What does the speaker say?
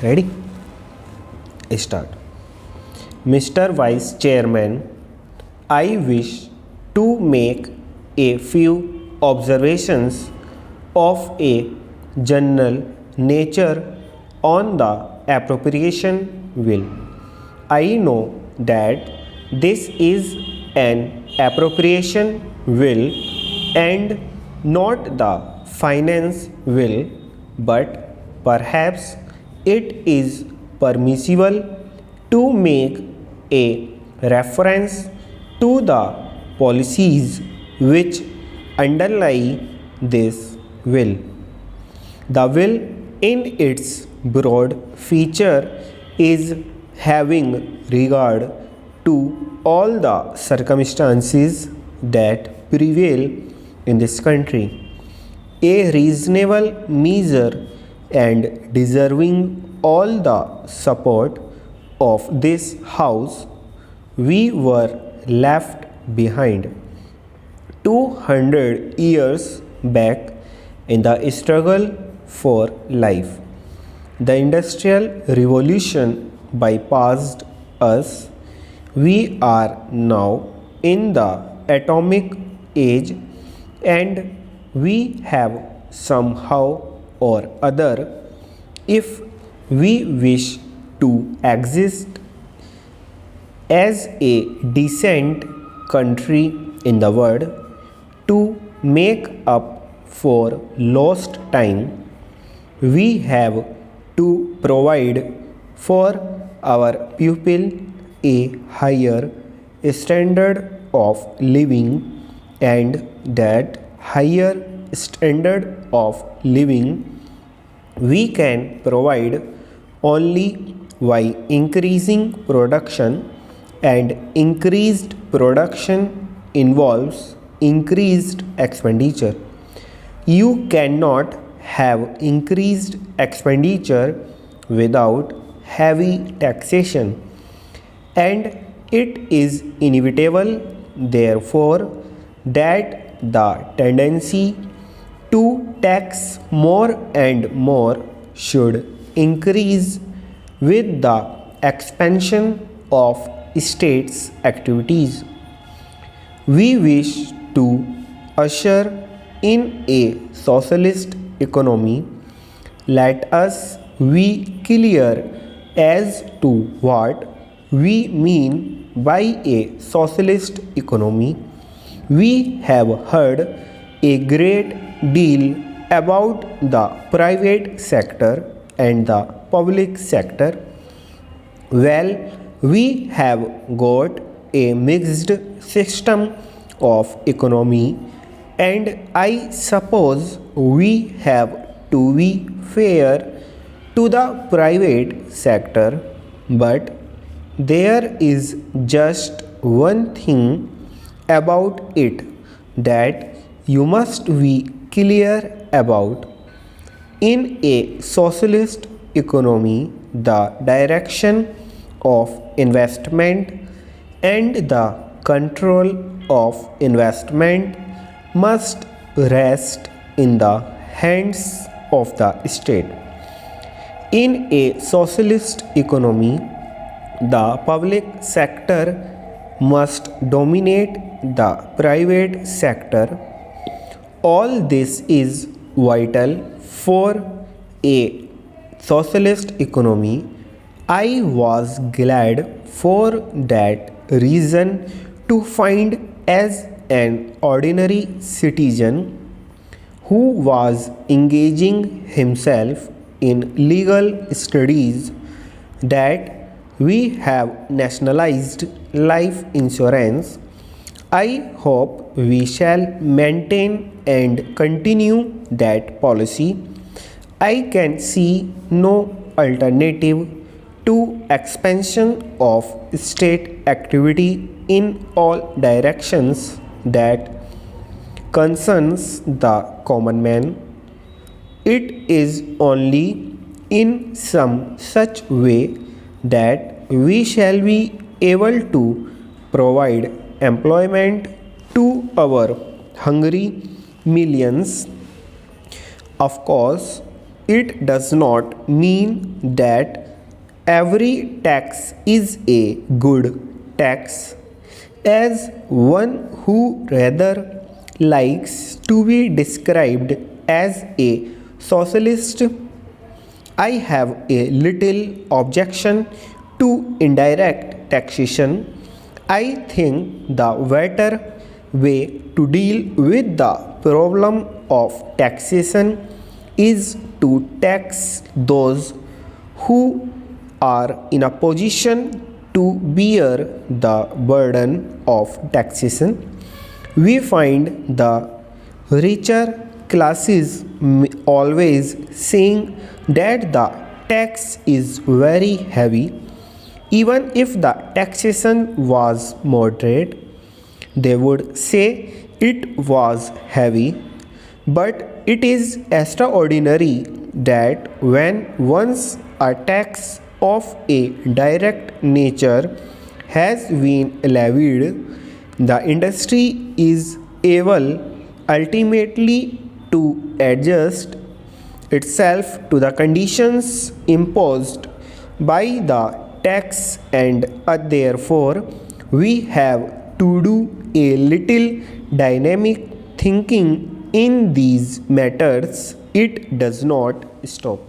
Ready? Start. Mr. Vice Chairman, I wish to make a few observations of a general nature on the appropriation bill. I know that this is an appropriation bill and not the finance bill, but perhaps it is permissible to make a reference to the policies which underlie this will. The will in its broad feature is having regard to all the circumstances that prevail in this country, a reasonable measure and deserving all the support of this House. We were left behind 200 years back in the struggle for life. The Industrial Revolution bypassed us. We are now in the atomic age, and we have somehow or other, if we wish to exist as a decent country in the world, to make up for lost time, we have to provide for our people a higher standard of living, and that higher standard of living we can provide only by increasing production, and increased production involves increased expenditure. You cannot have increased expenditure without heavy taxation, and it is inevitable, therefore, that the tendency to tax more and more should increase with the expansion of states' activities. We wish to usher in a socialist economy. Let us be clear as to what we mean by a socialist economy. We have heard a great deal about the private sector and the public sector. Well, we have got a mixed system of economy, and I suppose we have to be fair to the private sector, but there is just one thing about it that you must be clear about. In a socialist economy, the direction of investment and the control of investment must rest in the hands of the state. In a socialist economy, the public sector must dominate the private sector. All this is vital for a socialist economy. I was glad for that reason to find, as an ordinary citizen who was engaging himself in legal studies, that we have nationalized life insurance. I hope we shall maintain and continue that policy. I can see no alternative to expansion of state activity in all directions that concerns the common man. It is only in some such way that we shall be able to provide employment to our hungry millions. Of course, it does not mean that every tax is a good tax. As one who rather likes to be described as a socialist, I have a little objection to indirect taxation. I think the better way to deal with the problem of taxation is to tax those who are in a position to bear the burden of taxation. We find the richer classes always saying that the tax is very heavy. Even if the taxation was moderate, they would say it was heavy. But it is extraordinary that when once a tax of a direct nature has been levied, the industry is able ultimately to adjust itself to the conditions imposed by the tax, and therefore we have to do a little dynamic thinking in these matters. It does not stop.